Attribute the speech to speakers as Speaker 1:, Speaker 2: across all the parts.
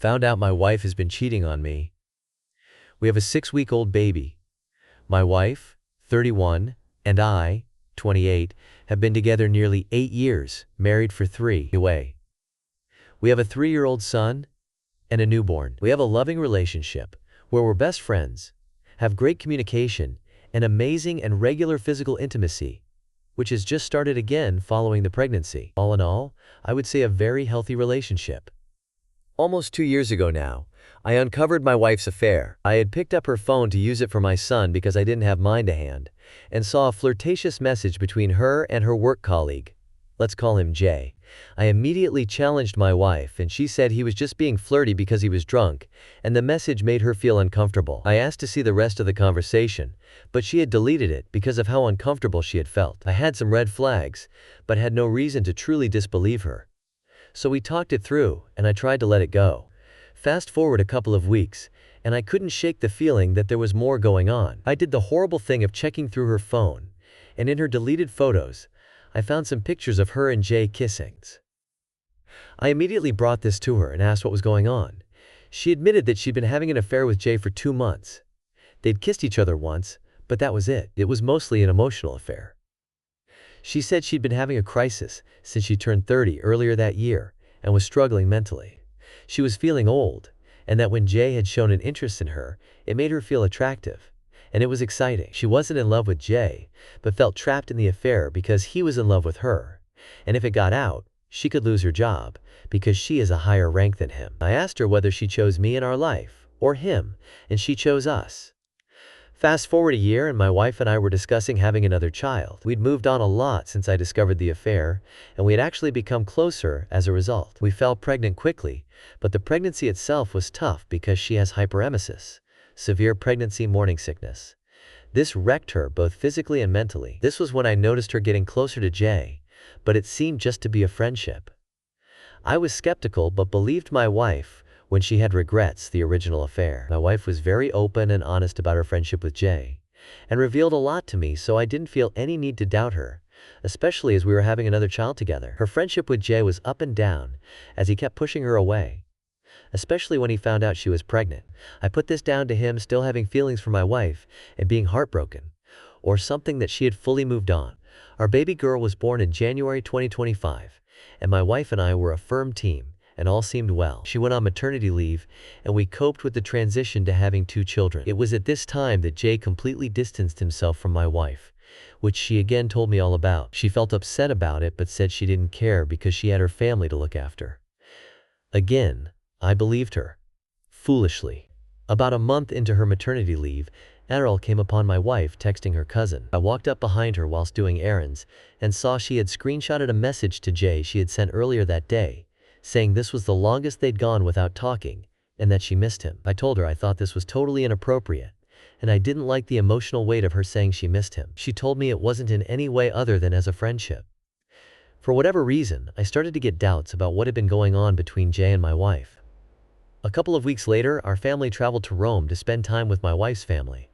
Speaker 1: Found out my wife has been cheating on me. We have a 6-week-old baby. My wife, 31, and I, 28, have been together nearly 8 years, married for 3. Away. We have a 3-year-old son and a newborn. We have a loving relationship where we're best friends, have great communication, and amazing and regular physical intimacy, which has just started again following the pregnancy. All in all, I would say a very healthy relationship. Almost 2 years ago now, I uncovered my wife's affair. I had picked up her phone to use it for my son because I didn't have mine to hand, and saw a flirtatious message between her and her work colleague. Let's call him Jay. I immediately challenged my wife, and she said he was just being flirty because he was drunk, and the message made her feel uncomfortable. I asked to see the rest of the conversation, but she had deleted it because of how uncomfortable she had felt. I had some red flags, but had no reason to truly disbelieve her. So we talked it through, and I tried to let it go. Fast forward a couple of weeks, and I couldn't shake the feeling that there was more going on. I did the horrible thing of checking through her phone, and in her deleted photos, I found some pictures of her and Jay kissing. I immediately brought this to her and asked what was going on. She admitted that she'd been having an affair with Jay for 2 months. They'd kissed each other once, but that was it. It was mostly an emotional affair. She said she'd been having a crisis since she turned 30 earlier that year and was struggling mentally. She was feeling old, and that when Jay had shown an interest in her, it made her feel attractive, and it was exciting. She wasn't in love with Jay, but felt trapped in the affair because he was in love with her, and if it got out, she could lose her job because she is a higher rank than him. I asked her whether she chose me in our life, or him, and she chose us. Fast forward a year and my wife and I were discussing having another child. We'd moved on a lot since I discovered the affair, and we had actually become closer as a result. We fell pregnant quickly, but the pregnancy itself was tough because she has hyperemesis, severe pregnancy morning sickness. This wrecked her both physically and mentally. This was when I noticed her getting closer to Jay, but it seemed just to be a friendship. I was skeptical but believed my wife when she had regrets the original affair. My wife was very open and honest about her friendship with Jay, and revealed a lot to me, so I didn't feel any need to doubt her, especially as we were having another child together. Her friendship with Jay was up and down as he kept pushing her away, especially when he found out she was pregnant. I put this down to him still having feelings for my wife and being heartbroken, or something that she had fully moved on. Our baby girl was born in January 2025, and my wife and I were a firm team, and all seemed well. She went on maternity leave, and we coped with the transition to having 2 children. It was at this time that Jay completely distanced himself from my wife, which she again told me all about. She felt upset about it but said she didn't care because she had her family to look after. Again, I believed her. Foolishly. About a month into her maternity leave, Errol came upon my wife texting her cousin. I walked up behind her whilst doing errands and saw she had screenshotted a message to Jay she had sent earlier that day, saying this was the longest they'd gone without talking and that she missed him. I told her I thought this was totally inappropriate, and I didn't like the emotional weight of her saying she missed him. She told me it wasn't in any way other than as a friendship. For whatever reason, I started to get doubts about what had been going on between Jay and my wife. A couple of weeks later, our family traveled to Rome to spend time with my wife's family.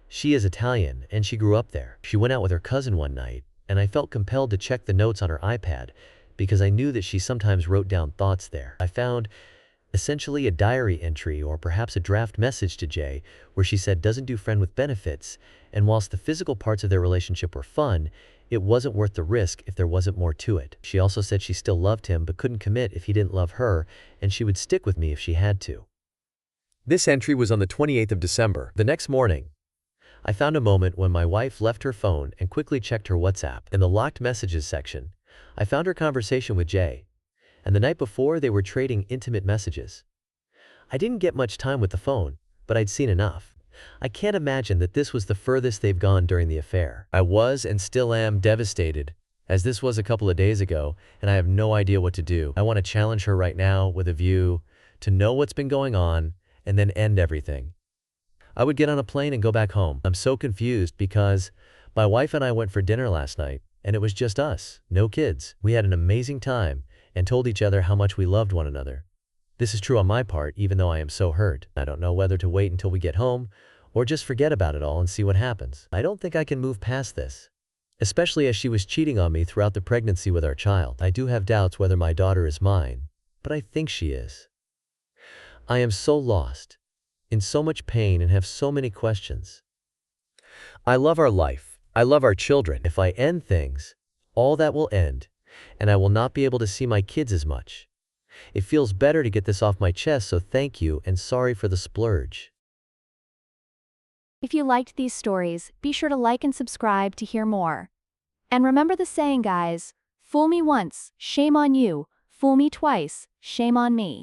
Speaker 1: She is Italian, and she grew up there. She went out with her cousin one night, and I felt compelled to check the notes on her iPad because I knew that she sometimes wrote down thoughts there. I found essentially a diary entry or perhaps a draft message to Jay where she said doesn't do friend with benefits, and whilst the physical parts of their relationship were fun, it wasn't worth the risk if there wasn't more to it. She also said she still loved him but couldn't commit if he didn't love her, and she would stick with me if she had to. This entry was on the 28th of December. The next morning, I found a moment when my wife left her phone and quickly checked her WhatsApp. In the locked messages section, I found her conversation with Jay, and the night before they were trading intimate messages. I didn't get much time with the phone, but I'd seen enough. I can't imagine that this was the furthest they've gone during the affair. I was and still am devastated, as this was a couple of days ago, and I have no idea what to do. I want to challenge her right now with a view to know what's been going on and then end everything. I would get on a plane and go back home. I'm so confused because my wife and I went for dinner last night, and it was just us, no kids. We had an amazing time and told each other how much we loved one another. This is true on my part, even though I am so hurt. I don't know whether to wait until we get home or just forget about it all and see what happens. I don't think I can move past this, especially as she was cheating on me throughout the pregnancy with our child. I do have doubts whether my daughter is mine, but I think she is. I am so lost, in so much pain, and have so many questions. I love our life. I love our children. If I end things, all that will end, and I will not be able to see my kids as much. It feels better to get this off my chest, so thank you and sorry for the splurge.
Speaker 2: If you liked these stories, be sure to like and subscribe to hear more. And remember the saying, guys, fool me once, shame on you, fool me twice, shame on me.